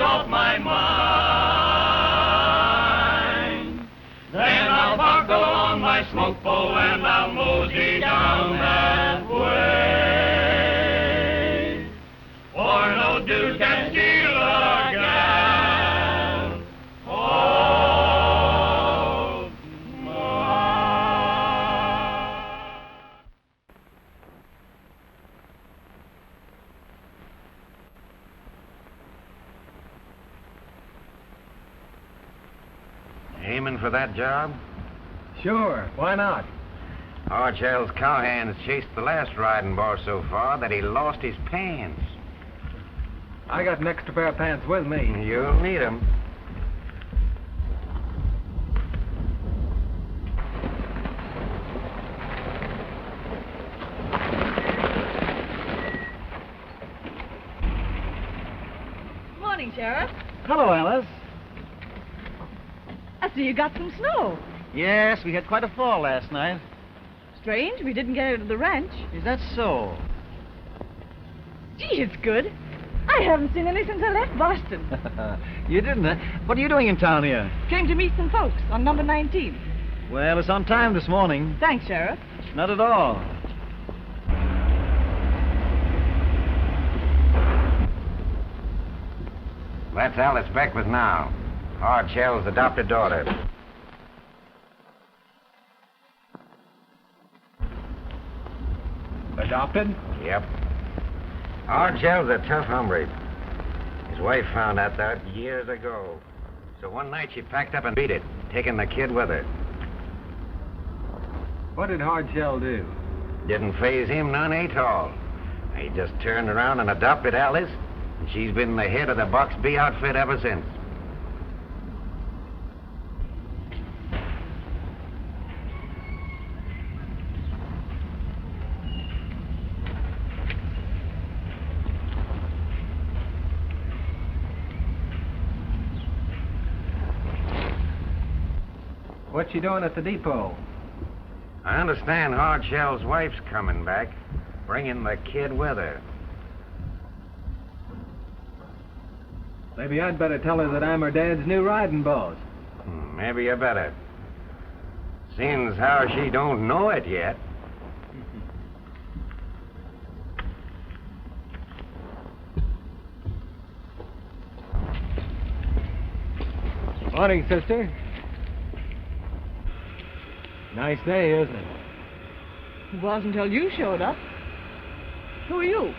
worries off my mind. Then I'll buckle on my smoke pole and I'll mosey down that way. For no dude can steal a gal of mine. Aiming for that job? Sure, why not? Archell's cowhands chased the last riding boss so far that he lost his pants. I got an extra pair of pants with me. You'll need 'em. Morning, Sheriff. Hello, Alice. I see you got some snow. Yes, we had quite a fall last night. Strange, we didn't get it to the ranch. Is that so? Gee, it's good. I haven't seen any since I left Boston. You didn't, huh? What are you doing in town here? Came to meet some folks on number 19. Well, it's on time this morning. Thanks, Sheriff. Not at all. That's Alice Beckwith now. Archell's adopted daughter. Adopted? Yep. Archell's a tough hombre. His wife found out that years ago. So one night she packed up and beat it, taking the kid with her. What did Hardshell do? Didn't faze him none at all. He just turned around and adopted Alice, and she's been the head of the Box B outfit ever since. What's she doing at the depot? I understand Hardshell's wife's coming back, bringing the kid with her. Maybe I'd better tell her that I'm her dad's new riding boss. Maybe you better. Seeing as how she don't know it yet. Morning, sister. Nice day, isn't it? It was until you showed up. Who are you?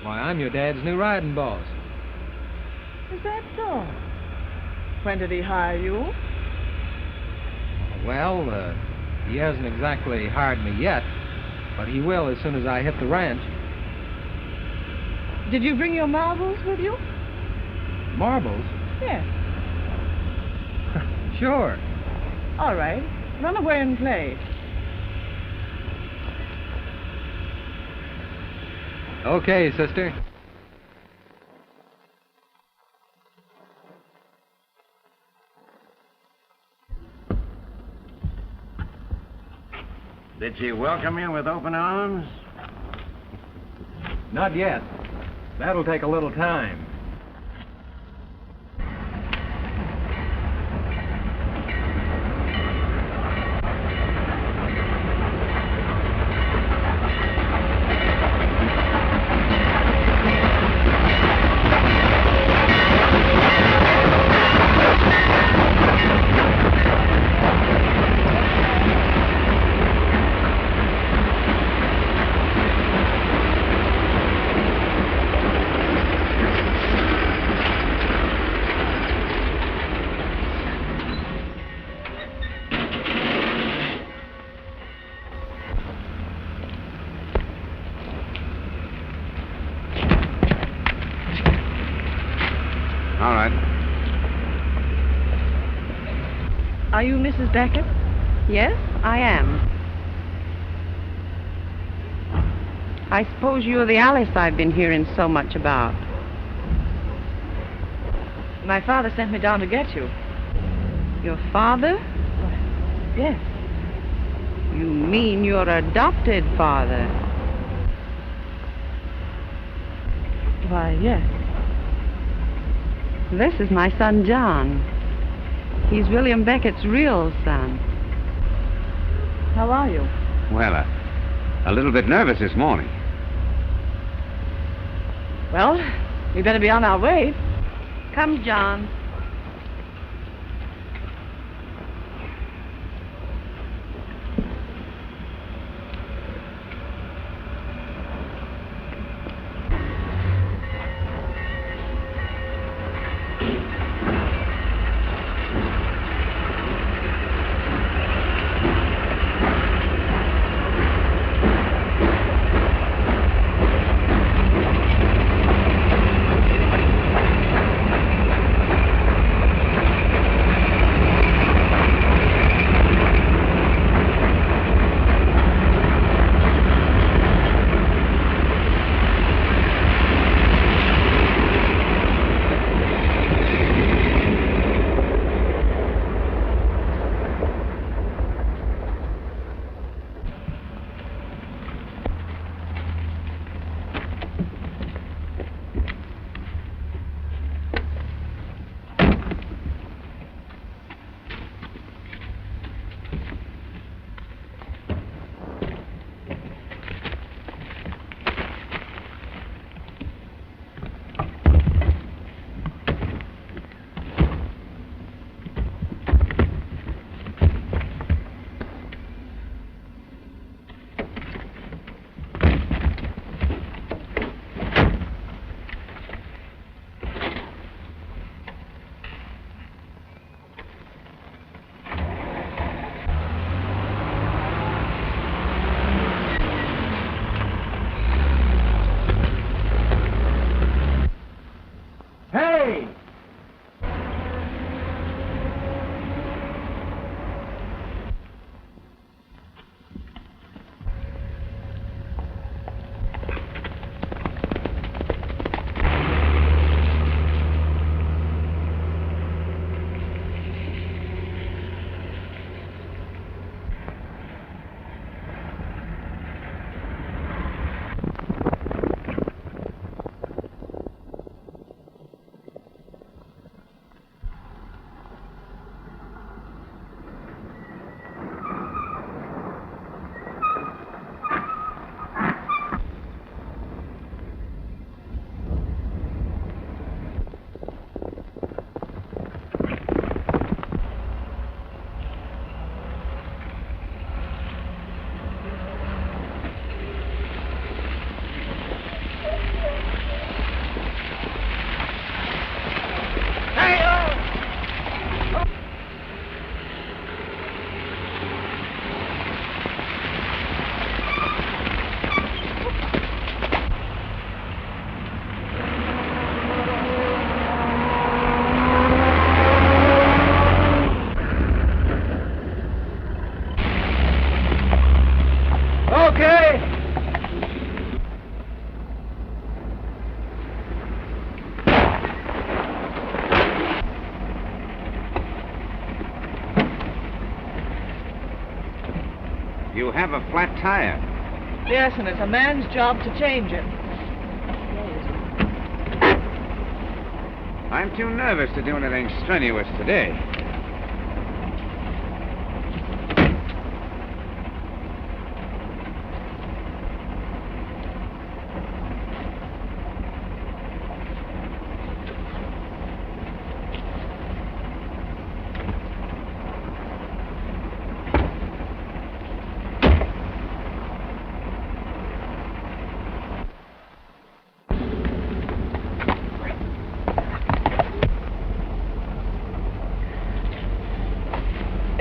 Why, I'm your dad's new riding boss. Is that so? When did he hire you? Well, he hasn't exactly hired me yet, but he will as soon as I hit the ranch. Did you bring your marbles with you? Marbles? Yes. Sure. All right. Run away and play. Okay, sister. Did she welcome you with open arms? Not yet. That'll take a little time. All right. Are you Mrs. Beckett? Yes, I am. I suppose you're the Alice I've been hearing so much about. My father sent me down to get you. Your father? Yes. You mean your adopted father? Why, yes. This is my son, John. He's William Beckett's real son. How are you? Well, a little bit nervous this morning. Well, we better be on our way. Come, John. You have a flat tire. Yes, and it's a man's job to change it. I'm too nervous to do anything strenuous today.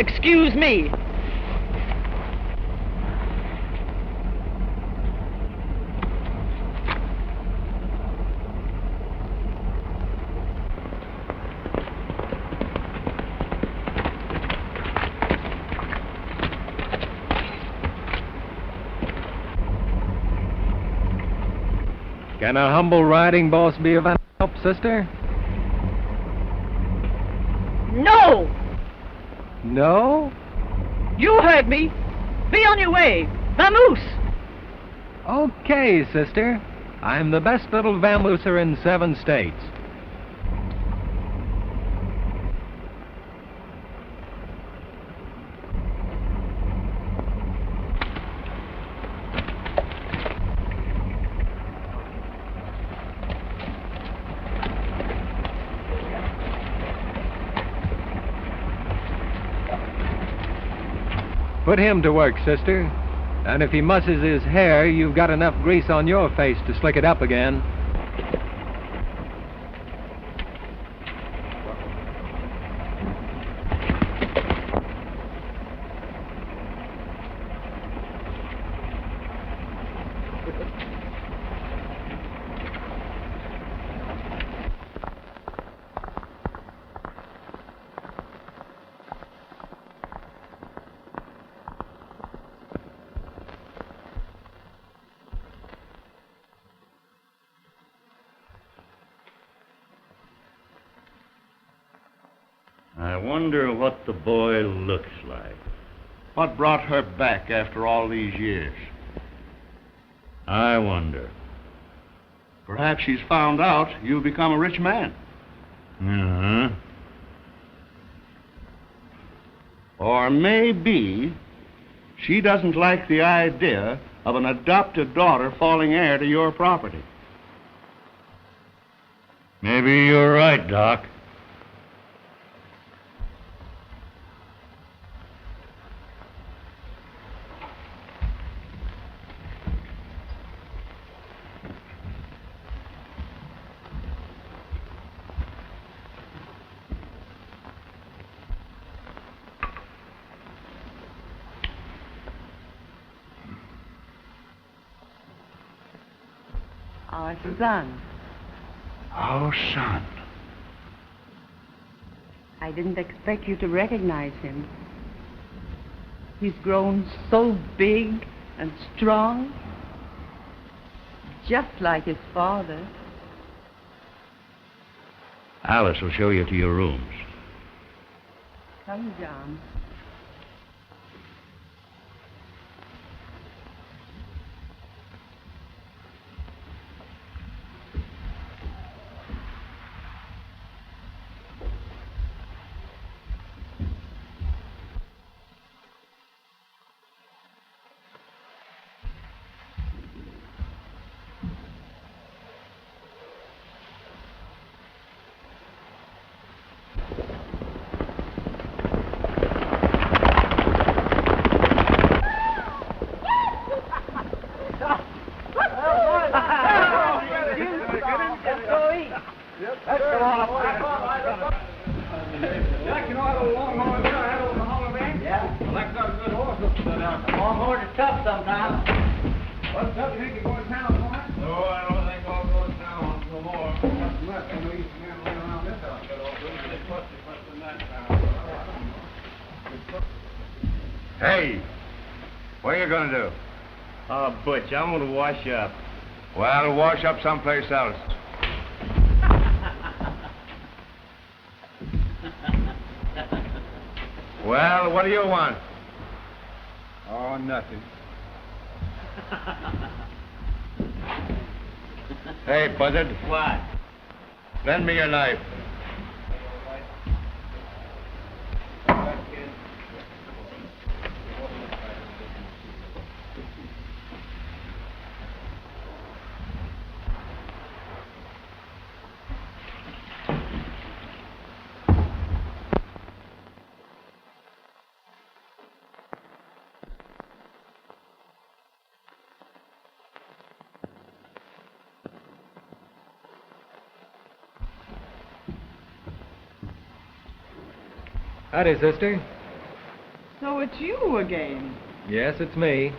Excuse me. Can a humble riding boss be of any help, sister? No! No? You heard me. Be on your way. Vamoose! Okay, sister. I'm the best little vampooser in 7 states. Put him to work, sister. And if he musses his hair, you've got enough grease on your face to slick it up again. I wonder what the boy looks like. What brought her back after all these years? I wonder. Perhaps she's found out you've become a rich man. Uh-huh. Or maybe she doesn't like the idea of an adopted daughter falling heir to your property. Maybe you're right, Doc. Our son. Our son. I didn't expect you to recognize him. He's grown so big and strong, just like his father. Alice will show you to your rooms. Come, John. Hey, what are you going to do? Oh, Butch, I'm going to wash up. Well, wash up someplace else. Well, what do you want? Oh, nothing. Hey, Buzzard, What? lend me your knife. Howdy, sister. So it's you again. Yes, it's me.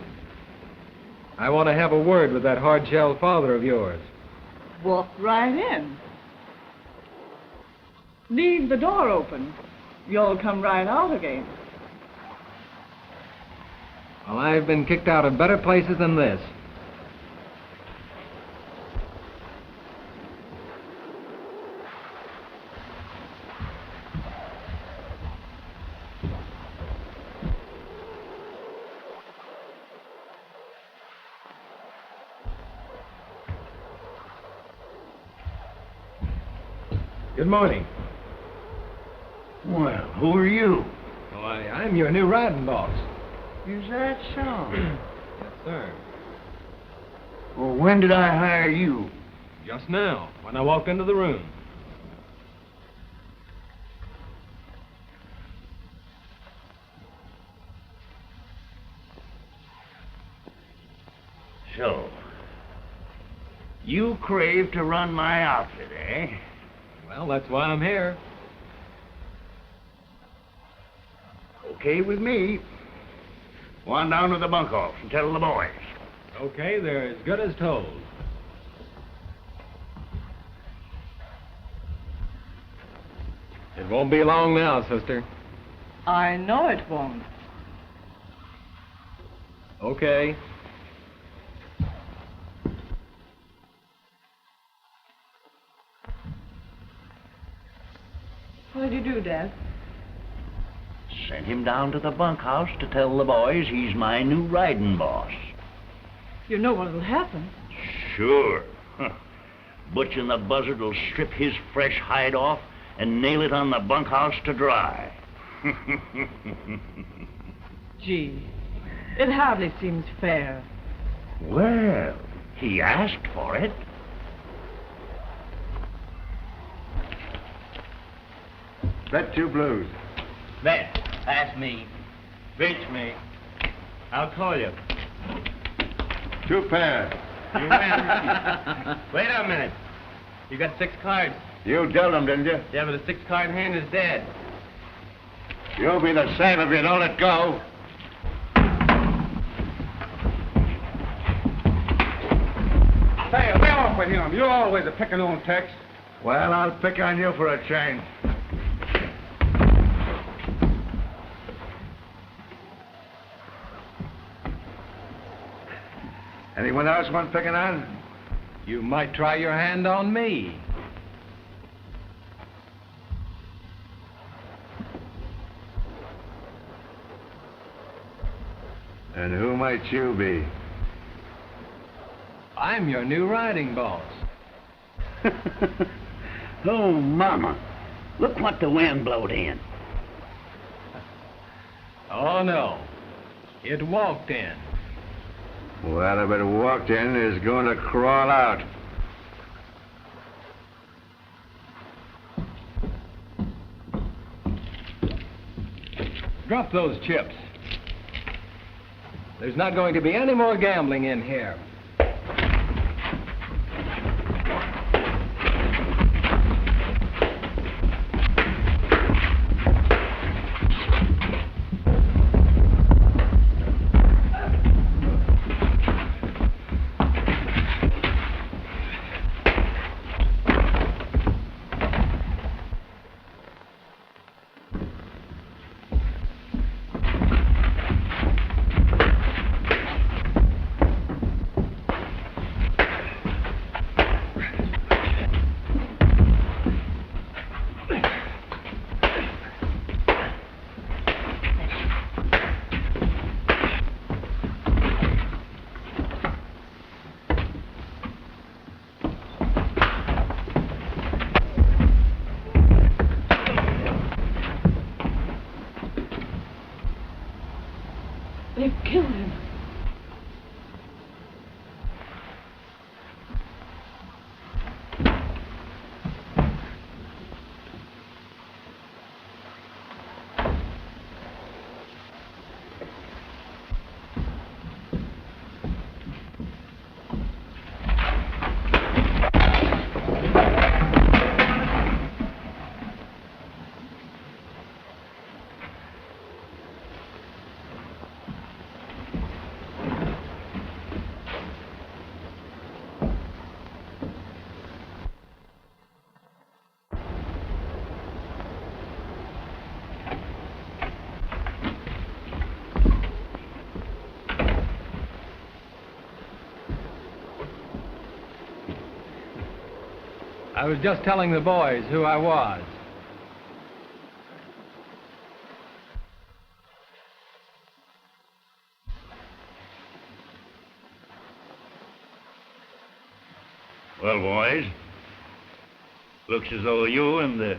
I want to have a word with that hard-shell father of yours. Walk right in. Leave the door open. You'll come right out again. Well, I've been kicked out of better places than this. Good morning. Well, who are you? Why, I'm your new riding boss. Is that so? Yes, sir. Well, when did I hire you? Just now, when I walked into the room. So, you crave to run my outfit, eh? Well, that's why I'm here. Okay with me. Go on down to the bunkhouse and tell the boys. Okay, they're as good as told. It won't be long now, sister. I know it won't. Okay. What did you do, Dad? Sent him down to the bunkhouse to tell the boys he's my new riding boss. You know what'll happen. Sure. Butch and the buzzard will strip his fresh hide off and nail it on the bunkhouse to dry. Gee, it hardly seems fair. Well, he asked for it. Bet 2 blues. Bet. Pass me. Reach me. I'll call you. 2 pairs. You win. Wait a minute. You got 6 cards. You dealt them, didn't you? Yeah, but the 6-card hand is dead. You'll be the same if you don't let go. Hey, lay off with him. You're always a picking on Tex. Well, I'll pick on you for a change. Anyone else want picking on? You might try your hand on me. And who might you be? I'm your new riding boss. Oh, Mama, look what the wind blowed in. Oh, no. It walked in. Well, if it walked in, it's going to crawl out. Drop those chips. There's not going to be any more gambling in here. They've killed him. I was just telling the boys who I was. Well, boys, looks as though you and the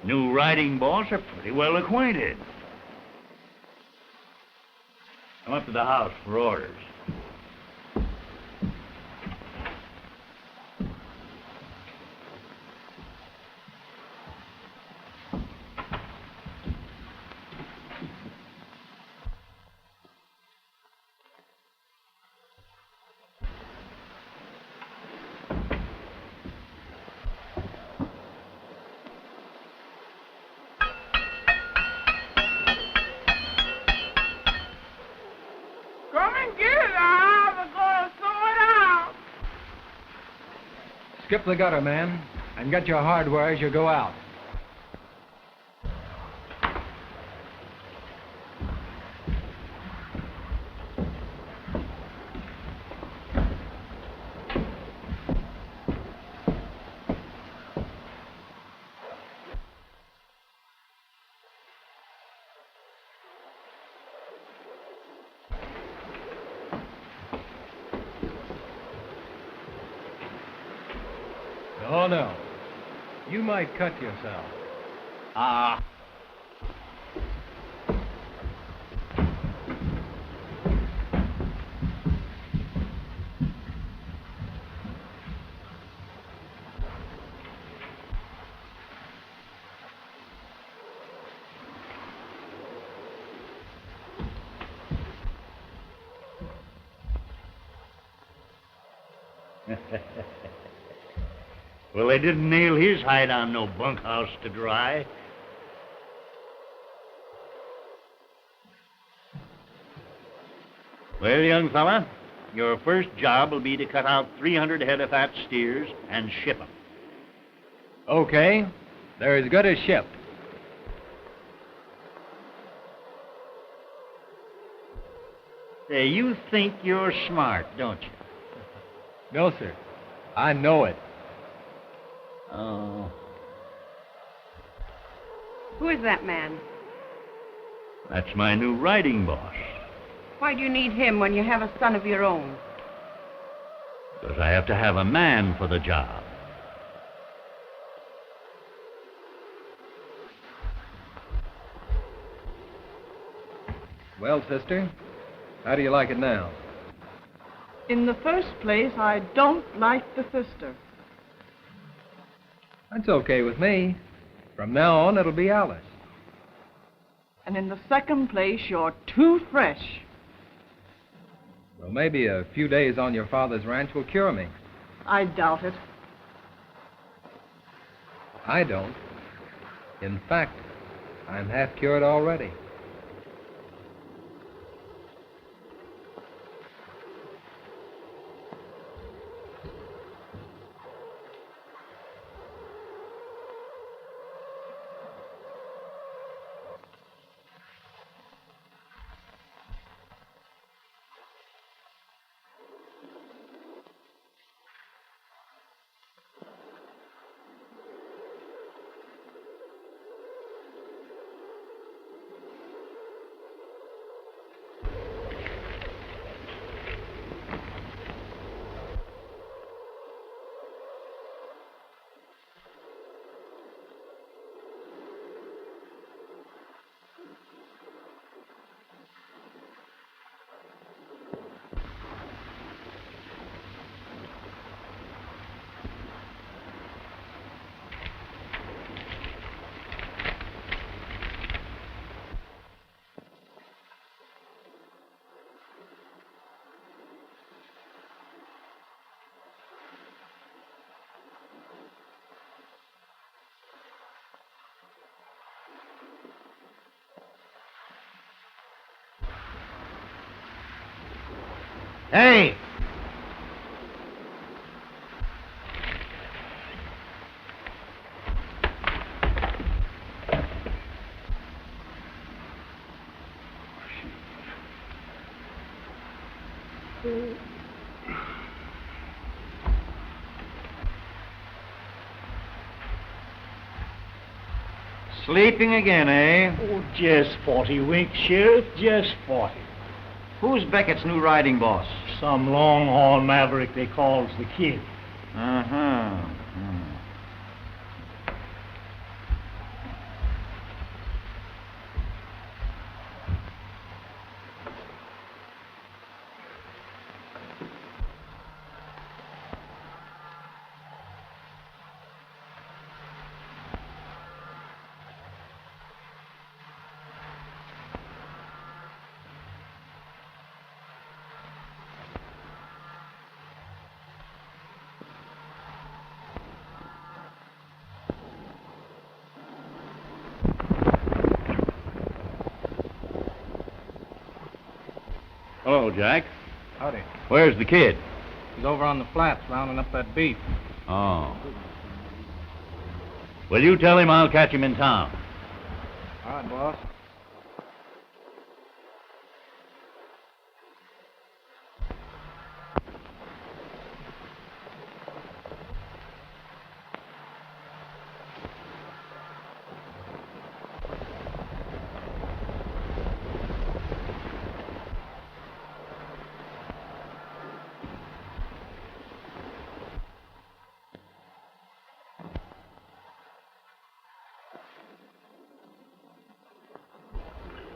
new riding boss are pretty well acquainted. I'm up to the house for orders. Skip the gutter, man, and get your hardware as you go out. Oh, no. You might cut yourself. Ah. Well, they didn't nail his hide on no bunkhouse to dry. Well, young fella, your first job will be to cut out 300 head of fat steers and ship 'em. Okay. They're as good as shipped. Say, you think you're smart, don't you? No, sir. I know it. Oh, Who is that man? that's my new riding boss. Why do you need him when you have a son of your own? Because I have to have a man for the job. Well, sister, how do you like it now? In the first place, I don't like the sister. That's okay with me. From now on, it'll be Alice. And in the second place, you're too fresh. Well, maybe a few days on your father's ranch will cure me. I doubt it. I don't. In fact, I'm half cured already. Hey! Sleeping again, eh? Oh, just 40 winks, Sheriff, just 40. Who's Beckett's new riding boss? Some longhorn maverick they calls the Kid. Uh-huh. Hello, Jack. Howdy. Where's the kid? He's over on the flats rounding up that beef. Oh. Well, you tell him I'll catch him in town. All right, boss.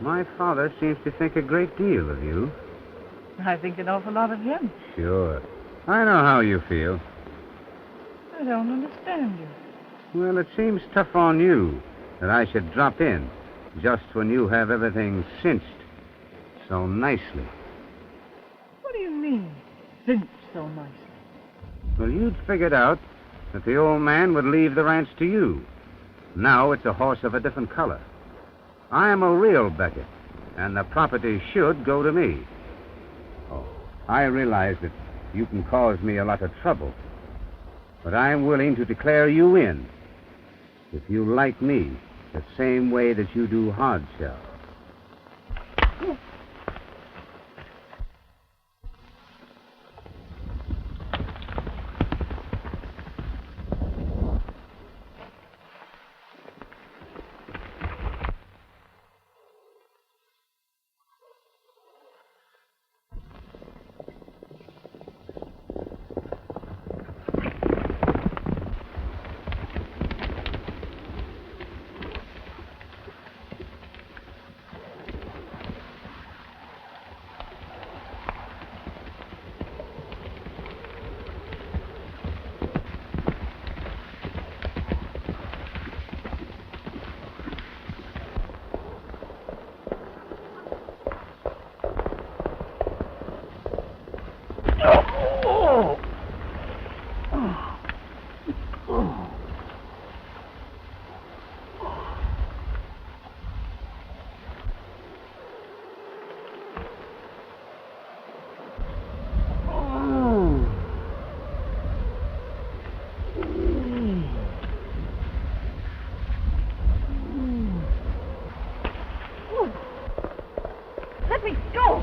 My father seems to think a great deal of you. I think an awful lot of him. Sure. I know how you feel. I don't understand you. Well, it seems tough on you that I should drop in just when you have everything cinched so nicely. What do you mean, cinch so nicely? Well, you'd figured out that the old man would leave the ranch to you. Now it's a horse of a different color. I am a real Beckett, and the property should go to me. Oh, I realize that you can cause me a lot of trouble, but I'm willing to declare you in if you like me the same way that you do Hardshell. Let me go!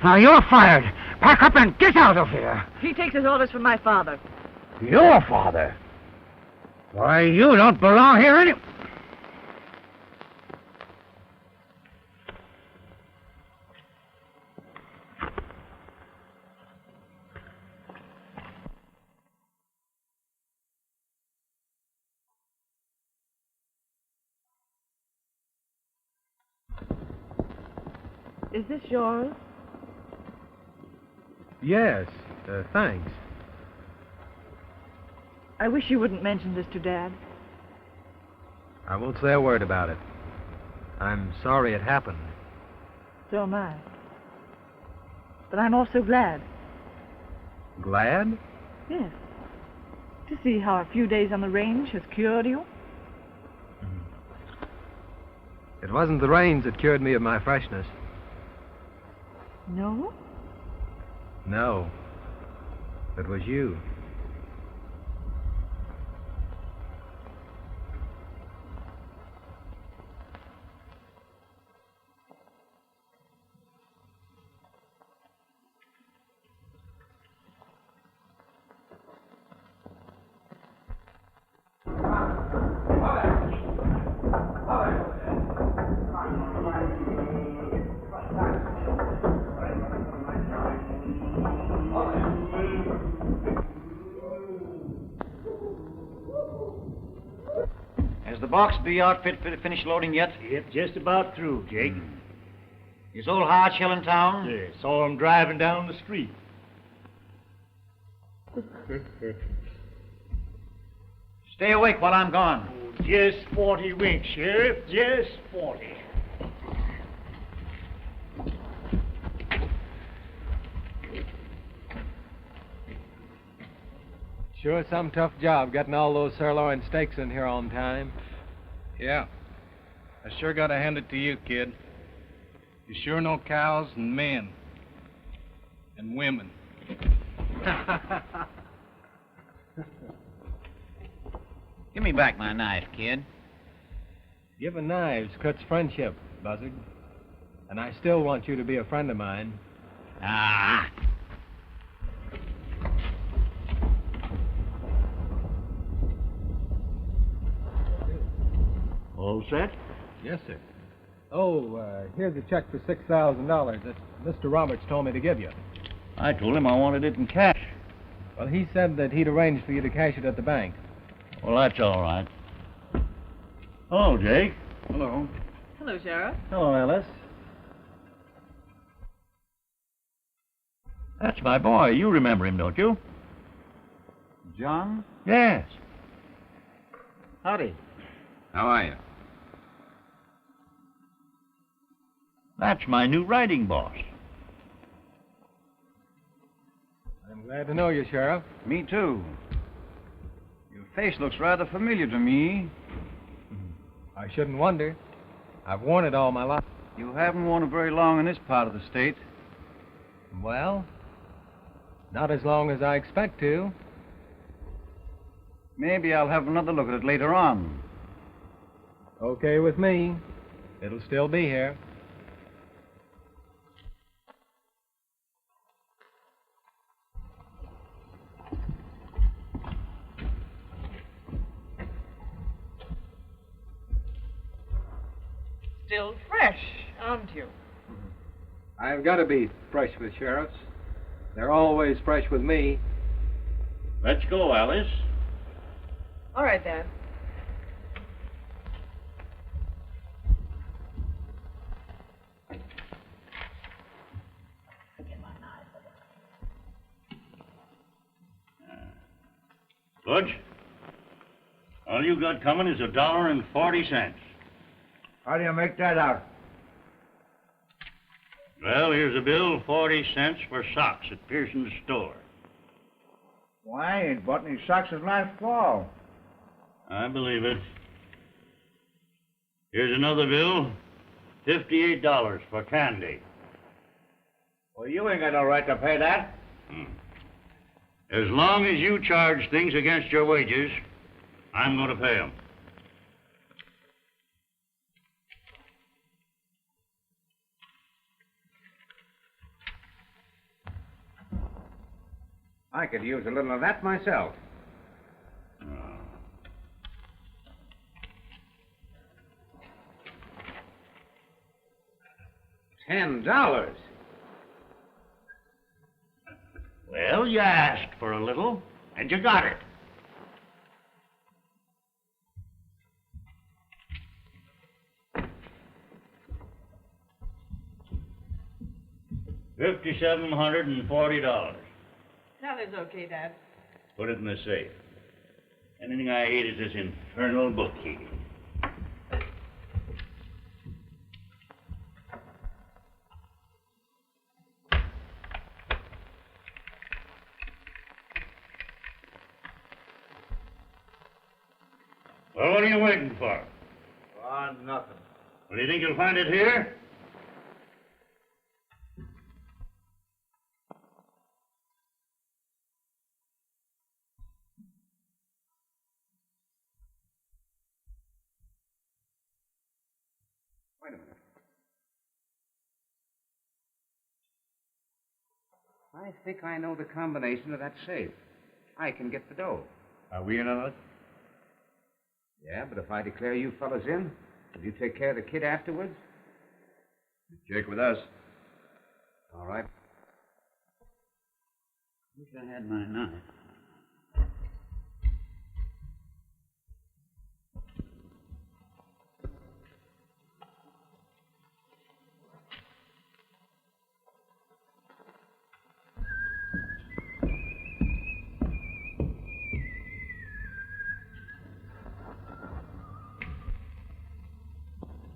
Now, you're fired. Pack up and get out of here. He takes his orders from my father. Your father? Why, you don't belong here any... Is this yours? Yes, thanks. I wish you wouldn't mention this to Dad. I won't say a word about it. I'm sorry it happened. So am I. But I'm also glad. Glad? Yes. To see how a few days on the range has cured you. It wasn't the rains that cured me of my freshness. No? No. It was you. Has the Box B outfit finished loading yet? Yep, just about through, Jake. Is old Hardshell in town? Yeah, saw him driving down the street. Stay awake while I'm gone. Just 40 winks, Sheriff. Just 40. Sure some tough job getting all those sirloin steaks in here on time. Yeah. I sure gotta hand it to you, kid. You sure know cows and men. And women. Give me back my knife, kid. Giving knives cuts friendship, Buzzard. And I still want you to be a friend of mine. Ah. All set? Yes, sir. Oh, here's a check for $6,000 that Mr. Roberts told me to give you. I told him I wanted it in cash. Well, he said that he'd arranged for you to cash it at the bank. Well, that's all right. Hello, Jake. Hello. Hello, Sheriff. Hello, Alice. That's my boy. You remember him, don't you? John? Yes. Howdy. How are you? That's my new writing boss. I'm glad to know you, Sheriff. Me too. Your face looks rather familiar to me. I shouldn't wonder. I've worn it all my life. You haven't worn it very long in this part of the state. Well, not as long as I expect to. Maybe I'll have another look at it later on. Okay with me. It'll still be here. Still fresh, aren't you? I've got to be fresh with sheriffs. They're always fresh with me. Let's go, Alice. All right, Dad. Butch, all you got coming is $1.40. How do you make that out? Well, here's a bill, 40 cents for socks at Pearson's store. Why, I ain't bought any socks since last fall. I believe it. Here's another bill, $58 for candy. Well, you ain't got no right to pay that. As long as you charge things against your wages, I'm going to pay them. I could use a little of that myself. $10. Well, you asked for a little, and you got it. $5,740. That is okay, Dad. Put it in the safe. Anything I hate is this infernal bookkeeping. Well, what are you waiting for? Nothing. Well, do you think you'll find it here? I think I know the combination of that safe. I can get the dough. Are we in on it? Yeah, but if I declare you fellas in, will you take care of the kid afterwards? Check with us. All right. Wish I had my knife.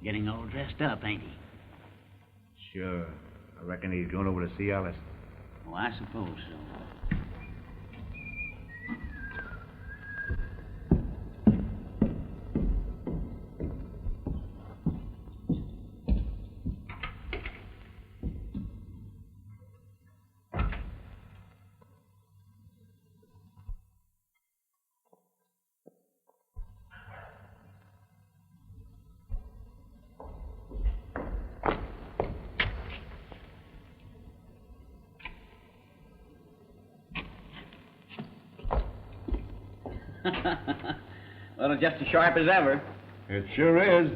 Getting all dressed up, ain't he? Sure. I reckon he's going over to see Alice. Oh, I suppose so. Well, just as sharp as ever. It sure is.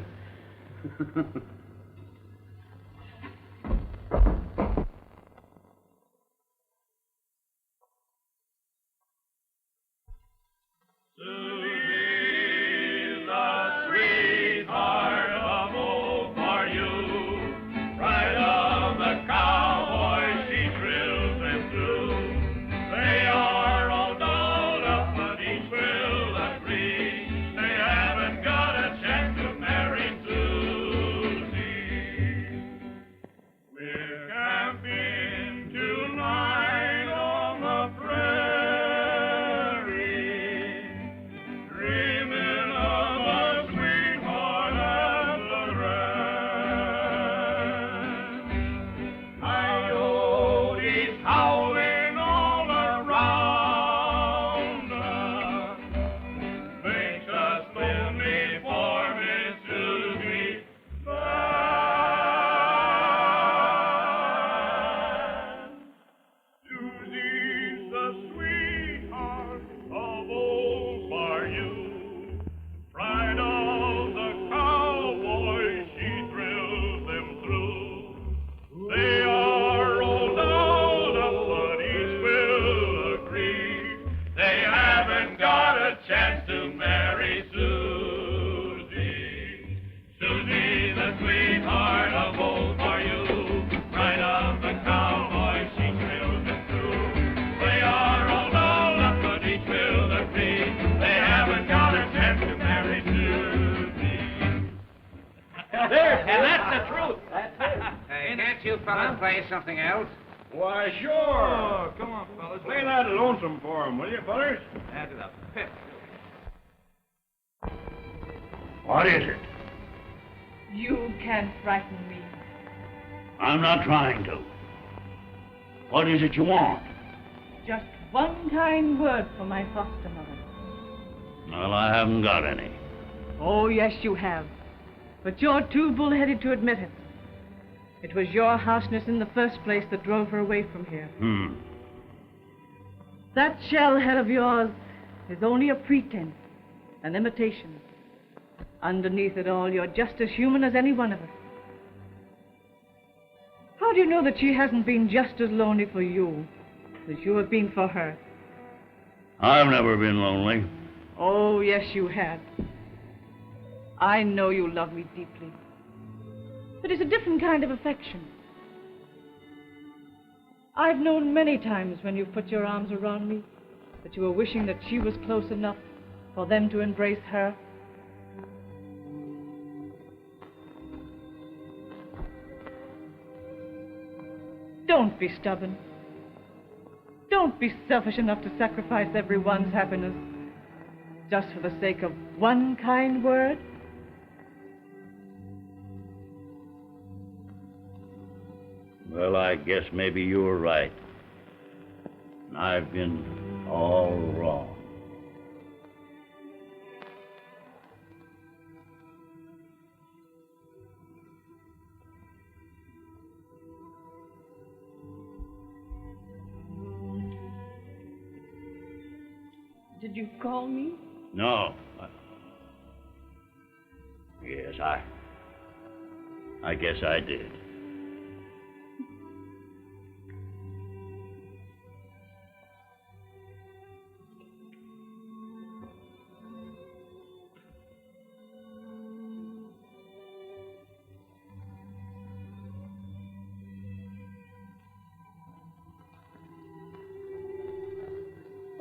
Play something else? Why, sure. Oh, come on, fellas. Play that lonesome for him, will you, fellas? Add to the pip. What is it? You can't frighten me. I'm not trying to. What is it you want? Just one kind word for my foster mother. Well, I haven't got any. Oh, yes, you have. But you're too bullheaded to admit it. It was your harshness in the first place that drove her away from here. That shell head of yours is only a pretense, an imitation. Underneath it all, you're just as human as any one of us. How do you know that she hasn't been just as lonely for you as you have been for her? I've never been lonely. Oh, yes, you have. I know you love me deeply. But it's a different kind of affection. I've known many times when you've put your arms around me that you were wishing that she was close enough for them to embrace her. Don't be stubborn. Don't be selfish enough to sacrifice everyone's happiness just for the sake of one kind word. Well, I guess maybe you were right. And I've been all wrong. Did you call me? No. Yes, I guess I did.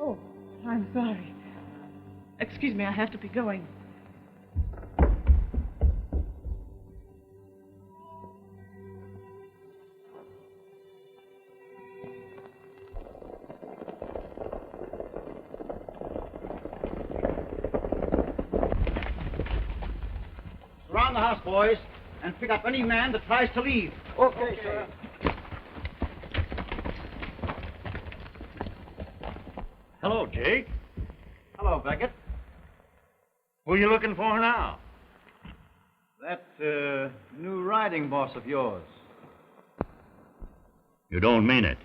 Oh, I'm sorry. Excuse me, I have to be going. Surround the house, boys, and pick up any man that tries to leave. Okay, sir. Hello, Jake. Hello, Beckett. Who are you looking for now? That, new riding boss of yours. You don't mean it.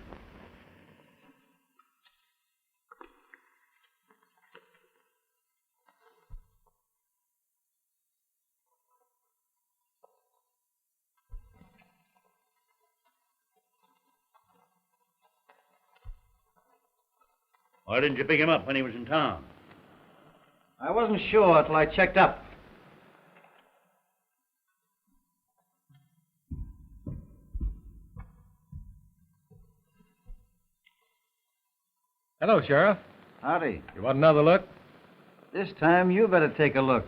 Why didn't you pick him up when he was in town? I wasn't sure till I checked up. Hello, Sheriff. Howdy. You want another look? This time you better take a look.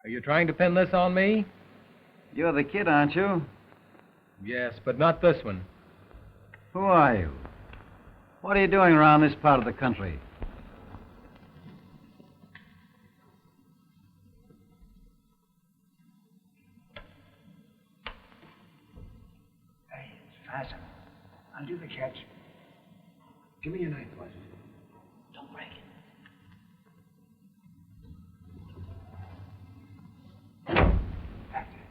Are you trying to pin this on me? You're the kid, aren't you? Yes, but not this one. Who are you? What are you doing around this part of the country? Hey, it's fastened. Undo the catch. Give me your knife, boys. Don't break it. Back there.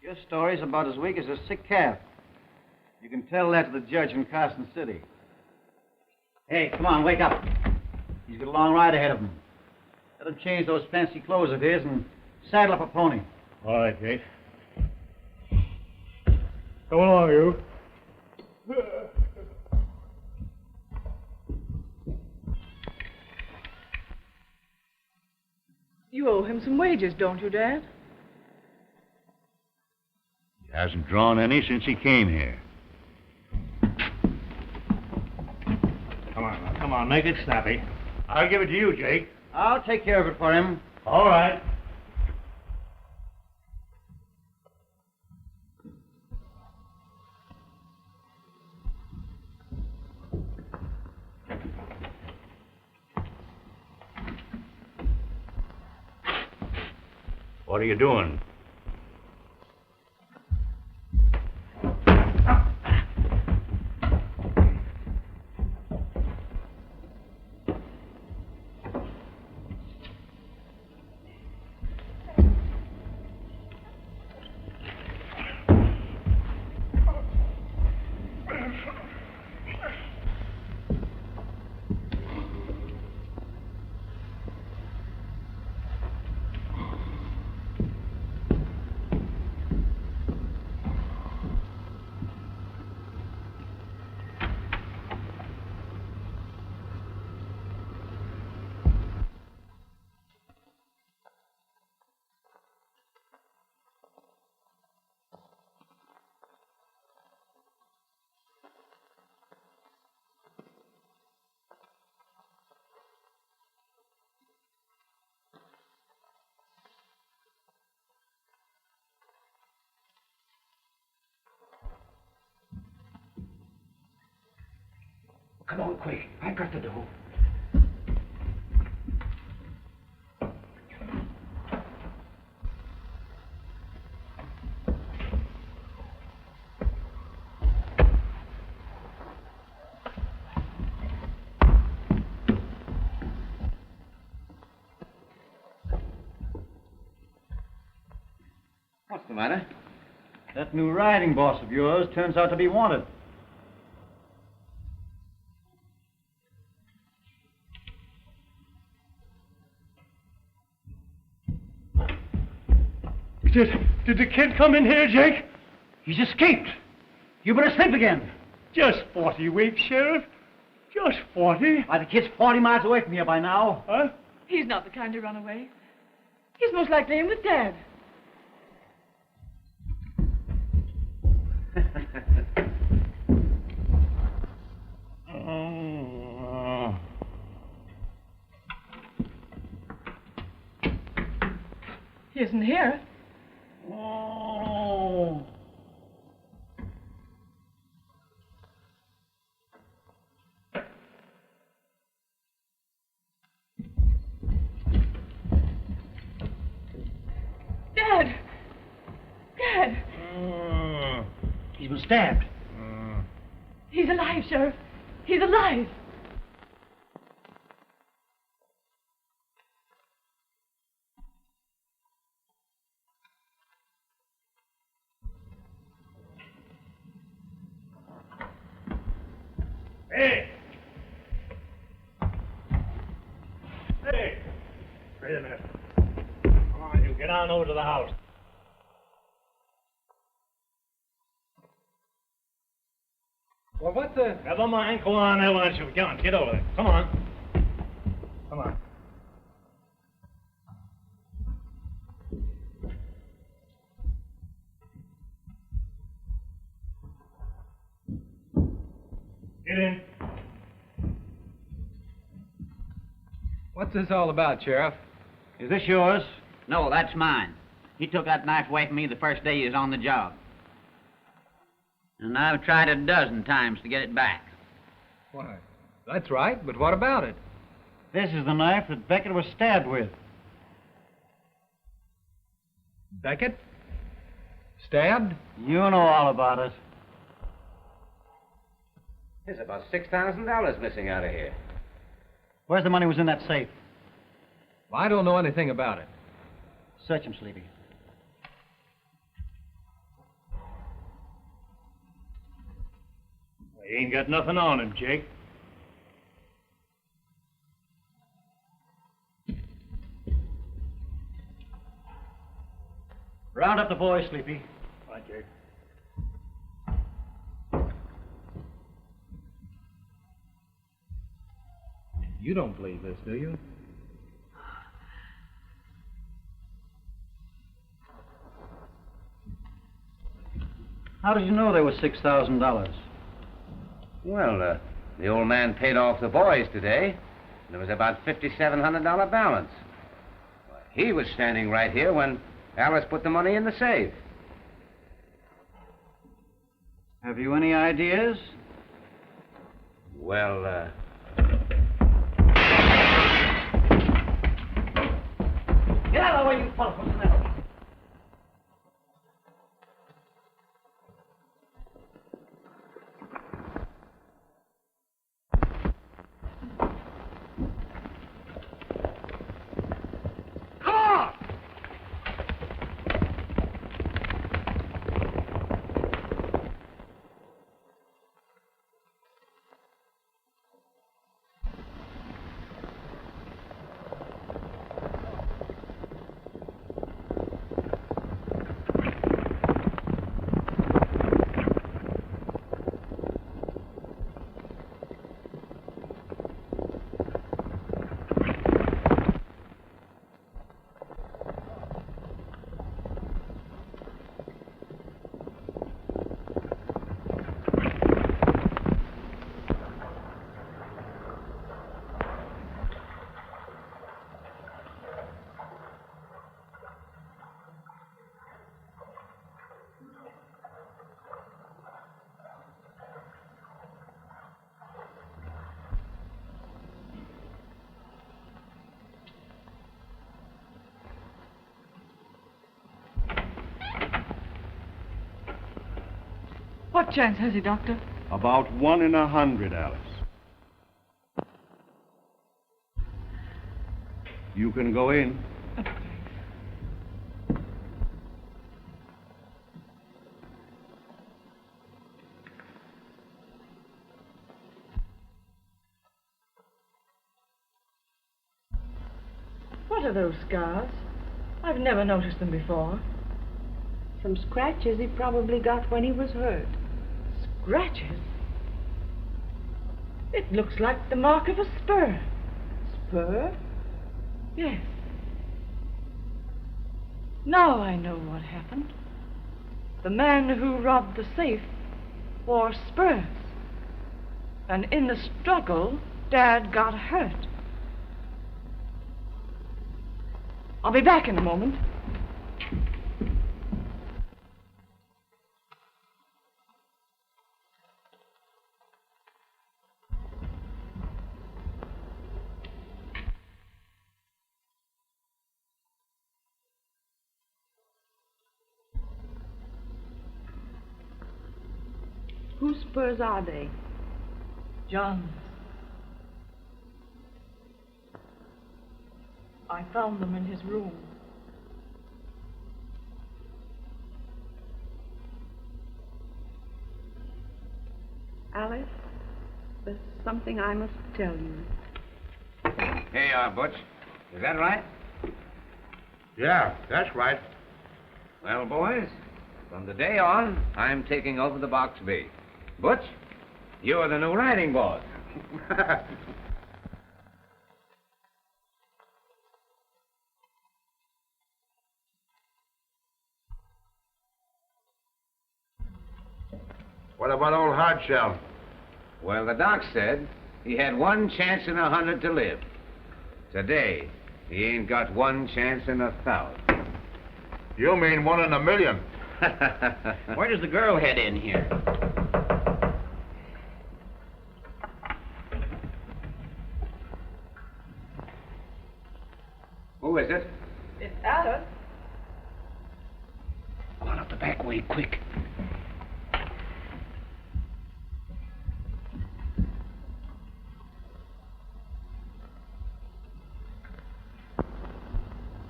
Your story's about as weak as a sick calf. You can tell that to the judge in Carson City. Hey, come on, wake up. He's got a long ride ahead of him. Let him change those fancy clothes of his and saddle up a pony. All right, Jake. Come along, you. You owe him some wages, don't you, Dad? He hasn't drawn any since he came here. Come on, make it snappy. I'll give it to you, Jake. I'll take care of it for him. All right. What are you doing? Come on, quick. I've got the dough. matter? That new riding boss of yours turns out to be wanted. Did the kid come in here, Jake? He's escaped. You better sleep again. Just 40 weeks, Sheriff. Just 40. Why, the kid's 40 miles away from here by now. Huh? He's not the kind to run away. He's most likely in with Dad. He isn't here. Oh. Dad! Dad! He's been stabbed. He's alive, Sheriff. He's alive. Hey! Hey! Wait a minute. Come on, you get on over to the house. Well, what the... Never mind. Go on there, why don't you? Come on, get over there. Come on. Come on. Get in. What's this all about, Sheriff? Is this yours? No, that's mine. He took that knife away from me the first day he was on the job. And I've tried a dozen times to get it back. Why, that's right, but what about it? This is the knife that Beckett was stabbed with. Beckett? Stabbed? You know all about it. There's about $6,000 missing out of here. Where's the money was in that safe? I don't know anything about it. Search him, Sleepy. He ain't got nothing on him, Jake. Round up the boys, Sleepy. Right, Jake. You don't believe this, do you? How did you know there was $6,000? Well, the old man paid off the boys today. There was about $5,700 balance. He was standing right here when Alice put the money in the safe. Have you any ideas? Well, Get out of the way, you fellas. What's the matter? What chance has he, Doctor? About 1 in 100, Alice. You can go in. are those scars? I've never noticed them before. Some scratches he probably got when he was hurt. Scratches? It looks like the mark of a spur. Spur? Yes. Now I know what happened. The man who robbed the safe wore spurs. And in the struggle, Dad got hurt. I'll be back in a moment. Whose spurs are they? John's. I found them in his room. Alice, there's something I must tell you. Here you are, Butch. Is that right? Yeah, that's right. Well, boys, from the day on, I'm taking over the Box B. Butch, you are the new riding boss. What about old Hardshell? Well, the doc said he had 1 chance in 100 to live. Today, he ain't got 1 chance in 1,000. You mean 1 in a million. Where does the girl head in here? Who is it? It's Alice. Come on up the back way, quick.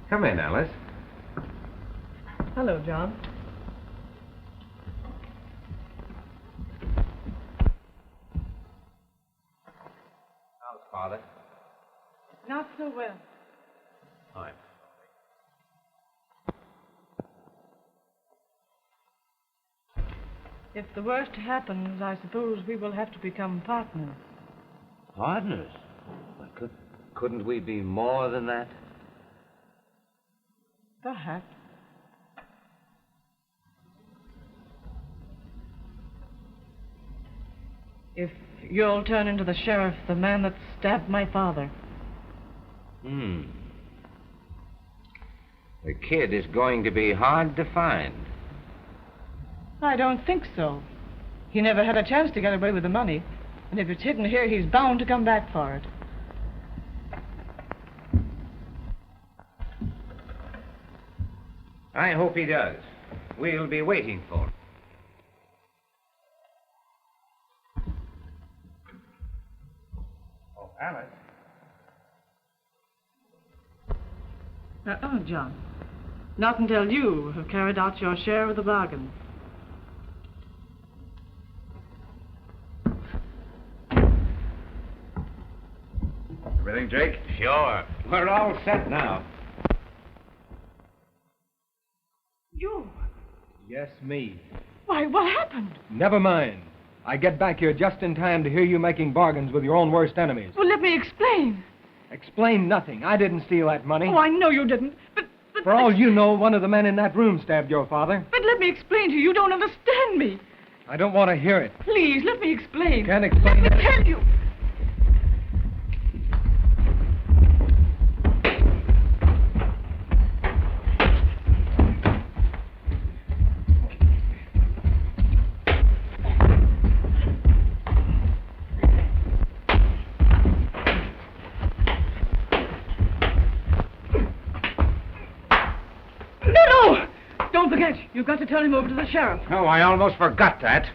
Come in, Alice. Hello, John. How's Father? Not so well. Hi. If the worst happens, I suppose we will have to become partners. Partners? Couldn't we be more than that? Perhaps. If you'll turn into the sheriff, the man that stabbed my father. The kid is going to be hard to find. I don't think so. He never had a chance to get away with the money. And if it's hidden here, he's bound to come back for it. I hope he does. We'll be waiting for him. Oh, Alice. John. Not until you have carried out your share of the bargain. Everything, Jake? Sure. We're all set now. You? Yes, me. Why, what happened? Never mind. I get back here just in time to hear you making bargains with your own worst enemies. Well, let me explain. Explain nothing. I didn't steal that money. Oh, I know you didn't. But For all you know, one of the men in that room stabbed your father. But let me explain to you. You don't understand me. I don't want to hear it. Please, let me explain. Can't explain Let me that. tell you. No! Don't forget, you've got to turn him over to the sheriff. Oh, I almost forgot that.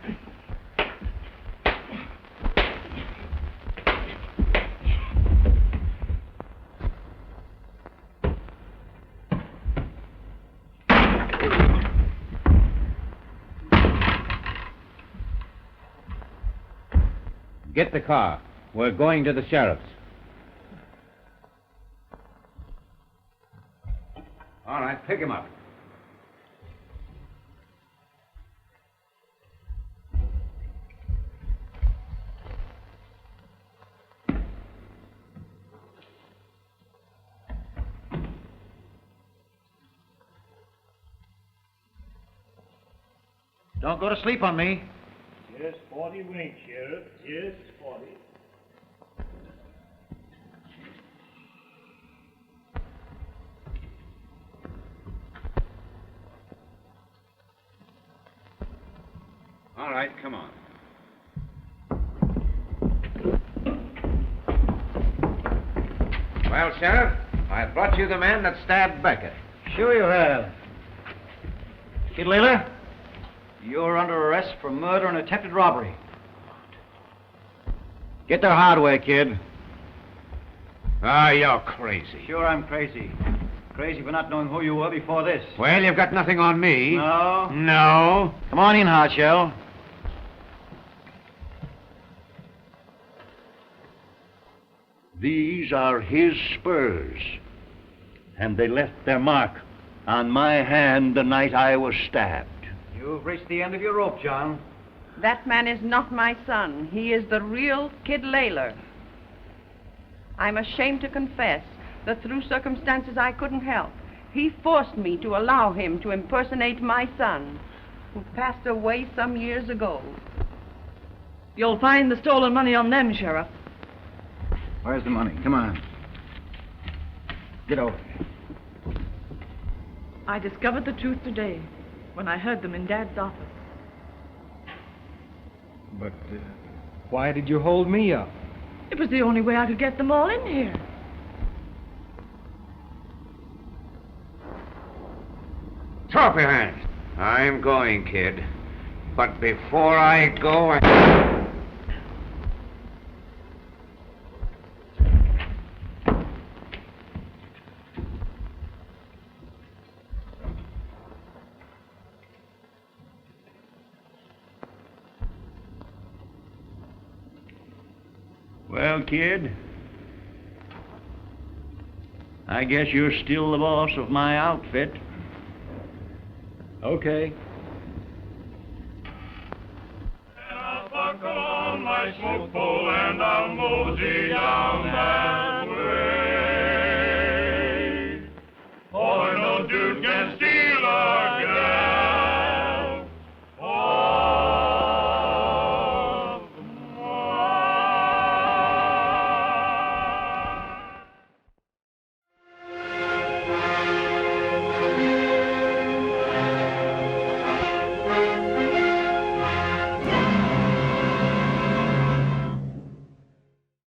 Get the car. We're going to the sheriff's. pick him up. Don't go to sleep on me. Just 40 winks, Sheriff. Just 40. All right, come on. Well, Sheriff, I've brought you the man that stabbed Beckett. Sure you have. Kid Layla, you're under arrest for murder and attempted robbery. Get there hard way, kid. Ah, you're crazy. Sure, I'm crazy. Crazy for not knowing who you were before this. Well, you've got nothing on me. No? No. Come on in, Hardshell. These are his spurs, and they left their mark on my hand the night I was stabbed. You've reached the end of your rope, John. That man is not my son. He is the real Kid Layler. I'm ashamed to confess that through circumstances I couldn't help, he forced me to allow him to impersonate my son, who passed away some years ago. You'll find the stolen money on them, Sheriff. Where's the money? Come on. Get over here. I discovered the truth today when I heard them in Dad's office. But why did you hold me up? It was the only way I could get them all in here. Throw up your hands. I'm going, kid. But before I go, I... Well, kid, I guess you're still the boss of my outfit. Okay. And I'll buckle on my smoke pole and I'll mosey down that way. Oh, no dude can steal